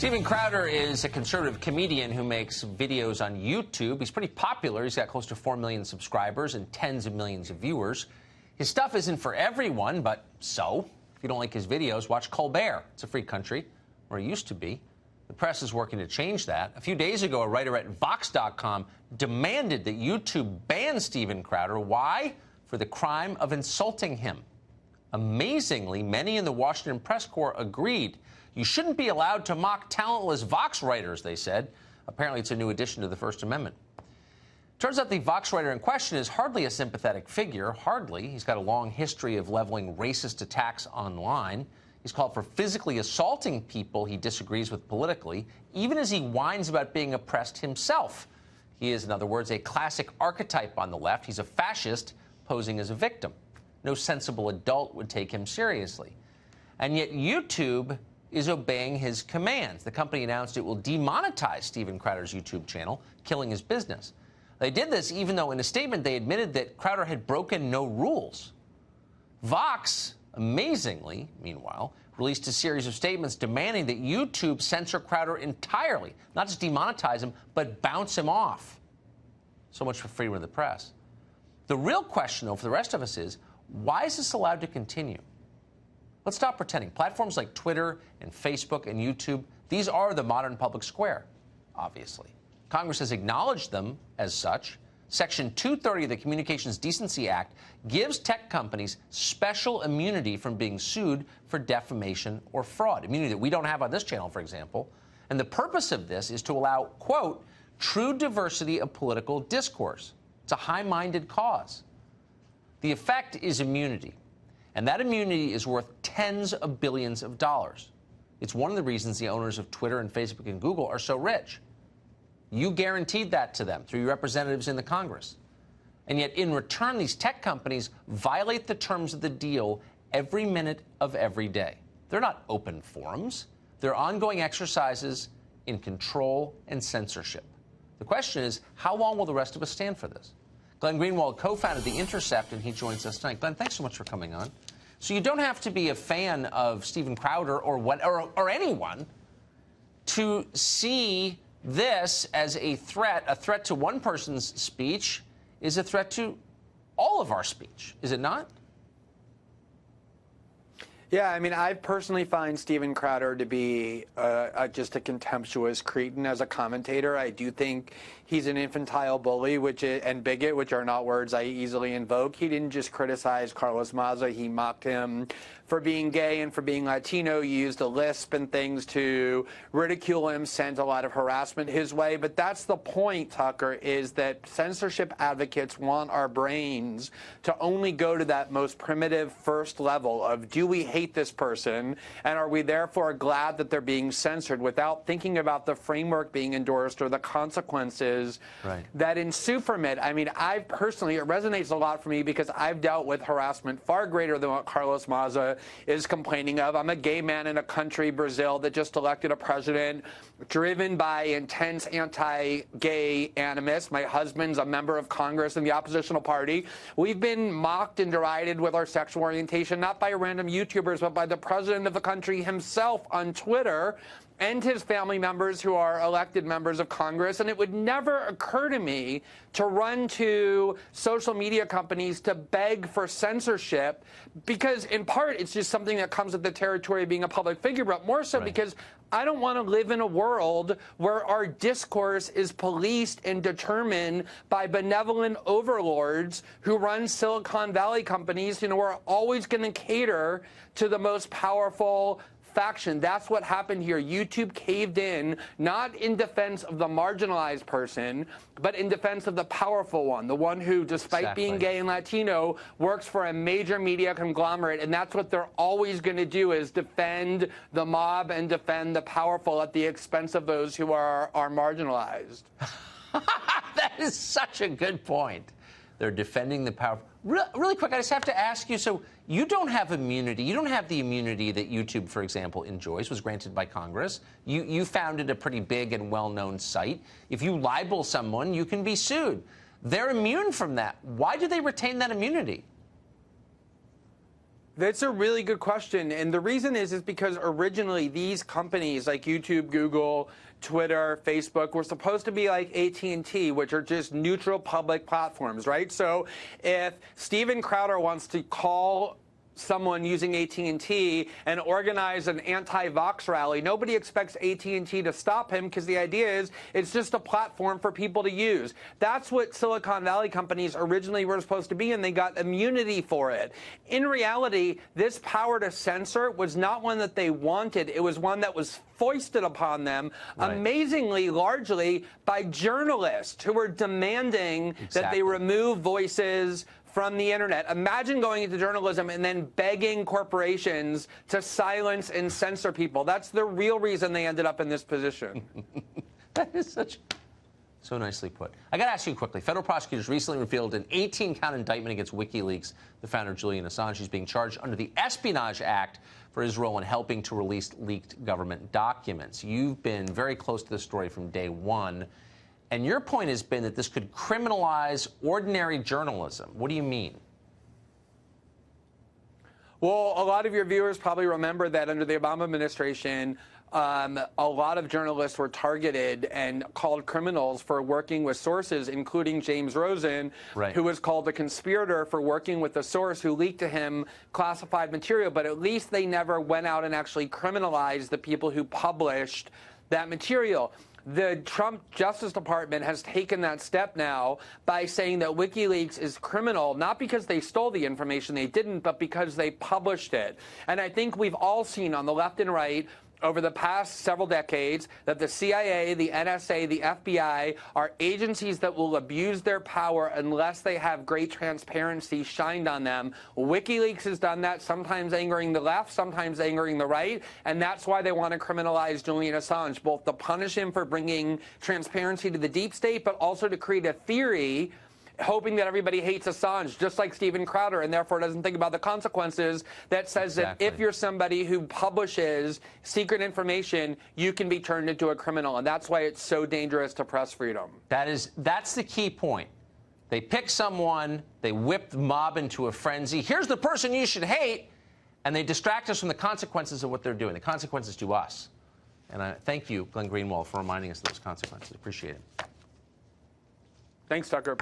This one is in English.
Steven Crowder is a conservative comedian who makes videos on YouTube. He's pretty popular. He's got close to 4 million subscribers and tens of millions of viewers. His stuff isn't for everyone, but so. If you don't like his videos, watch Colbert. It's a free country, or it used to be. The press is working to change that. A few days ago, a writer at Vox.com demanded that YouTube ban Steven Crowder. Why? For the crime of insulting him. Amazingly, many in the Washington press corps agreed. You shouldn't be allowed to mock talentless Vox writers, they said. Apparently, it's a new addition to the First Amendment. Turns out the Vox writer in question is hardly a sympathetic figure. Hardly. He's got a long history of leveling racist attacks online. He's called for physically assaulting people he disagrees with politically, even as he whines about being oppressed himself. He is, in other words, a classic archetype on the left. He's a fascist posing as a victim. No sensible adult would take him seriously. And yet YouTube is obeying his commands. The company announced it will demonetize Steven Crowder's YouTube channel, killing his business. They did this even though in a statement they admitted that Crowder had broken no rules. Vox, amazingly, meanwhile, released a series of statements demanding that YouTube censor Crowder entirely, not just demonetize him, but bounce him off. So much for freedom of the press. The real question, though, for the rest of us is, why is this allowed to continue? Let's stop pretending. Platforms like Twitter and Facebook and YouTube, these are the modern public square, obviously. Congress has acknowledged them as such. Section 230 of the Communications Decency Act gives tech companies special immunity from being sued for defamation or fraud, immunity that we don't have on this channel, for example. And the purpose of this is to allow, quote, true diversity of political discourse. It's a high-minded cause. The effect is immunity. And that immunity is worth tens of billions of dollars. It's one of the reasons the owners of Twitter and Facebook and Google are so rich. You guaranteed that to them through your representatives in the Congress. And yet, in return, these tech companies violate the terms of the deal every minute of every day. They're not open forums. They're ongoing exercises in control and censorship. The question is, how long will the rest of us stand for this? Glenn Greenwald co-founded The Intercept, and he joins us tonight. Glenn, thanks so much for coming on. So you don't have to be a fan of Steven Crowder or anyone to see this as a threat to one person's speech is a threat to all of our speech, is it not? Yeah, I mean, I personally find Steven Crowder to be just a contemptuous cretin as a commentator. I do think he's an infantile bully and bigot, which are not words I easily invoke. He didn't just criticize Carlos Maza. He mocked him for being gay and for being Latino. He used a lisp and things to ridicule him, sent a lot of harassment his way. But that's the point, Tucker, is that censorship advocates want our brains to only go to that most primitive first level of, do we hate this person, and are we therefore glad that they're being censored, without thinking about the framework being endorsed or the consequences that ensue from it. I mean, I personally, it resonates a lot for me because I've dealt with harassment far greater than what Carlos Maza is complaining of. I'm a gay man in a country, Brazil, that just elected a president driven by intense anti-gay animus. My husband's a member of Congress in the oppositional party. We've been mocked and derided with our sexual orientation, not by random YouTubers, but by the president of the country himself on Twitter, and his family members who are elected members of Congress. And it would never occur to me to run to social media companies to beg for censorship, because in part it's just something that comes with the territory of being a public figure, but more so because I don't want to live in a world where our discourse is policed and determined by benevolent overlords who run Silicon Valley companies, who are always going to cater to the most powerful faction. That's what happened here. YouTube caved in, not in defense of the marginalized person, but in defense of the powerful one, the one who, despite being gay and Latino, works for a major media conglomerate. And that's what they're always going to do, is defend the mob and defend the powerful at the expense of those who are marginalized. That is such a good point. They're defending the powerful. Really quick, I just have to ask you, so you don't have immunity. You don't have the immunity that YouTube, for example, enjoys, was granted by Congress. You founded a pretty big and well-known site. If you libel someone, you can be sued. They're immune from that. Why do they retain that immunity? That's a really good question. And the reason is because originally these companies like YouTube, Google, Twitter, Facebook were supposed to be like AT&T, which are just neutral public platforms, right? So if Steven Crowder wants to call someone using AT&T and organize an anti-Vox rally, nobody expects AT&T to stop him because the idea is it's just a platform for people to use. That's what Silicon Valley companies originally were supposed to be, and they got immunity for it. In reality, this power to censor was not one that they wanted. It was one that was foisted upon them, amazingly largely by journalists who were demanding that they remove voices from the internet. Imagine going into journalism and then begging corporations to silence and censor people. That's the real reason they ended up in this position. That is so nicely put. I got to ask you quickly. Federal prosecutors recently revealed an 18-count indictment against WikiLeaks. The founder, Julian Assange, is being charged under the Espionage Act for his role in helping to release leaked government documents. You've been very close to this story from day one. And your point has been that this could criminalize ordinary journalism. What do you mean? Well, a lot of your viewers probably remember that under the Obama administration, a lot of journalists were targeted and called criminals for working with sources, including James Rosen, who was called a conspirator for working with a source who leaked to him classified material. But at least they never went out and actually criminalized the people who published that material. The Trump Justice Department has taken that step now by saying that WikiLeaks is criminal, not because they stole the information, they didn't, but because they published it. And I think we've all seen on the left and right over the past several decades that the CIA, the NSA, the FBI are agencies that will abuse their power unless they have great transparency shined on them. WikiLeaks has done that, sometimes angering the left, sometimes angering the right, and that's why they want to criminalize Julian Assange, both to punish him for bringing transparency to the deep state, but also to create a theory hoping that everybody hates Assange, just like Steven Crowder, and therefore doesn't think about the consequences, that says that if you're somebody who publishes secret information, you can be turned into a criminal. And that's why it's so dangerous to press freedom. That's the key point. They pick someone, they whip the mob into a frenzy. Here's the person you should hate, and they distract us from the consequences of what they're doing, the consequences to us. And I thank you, Glenn Greenwald, for reminding us of those consequences. Appreciate it. Thanks, Tucker.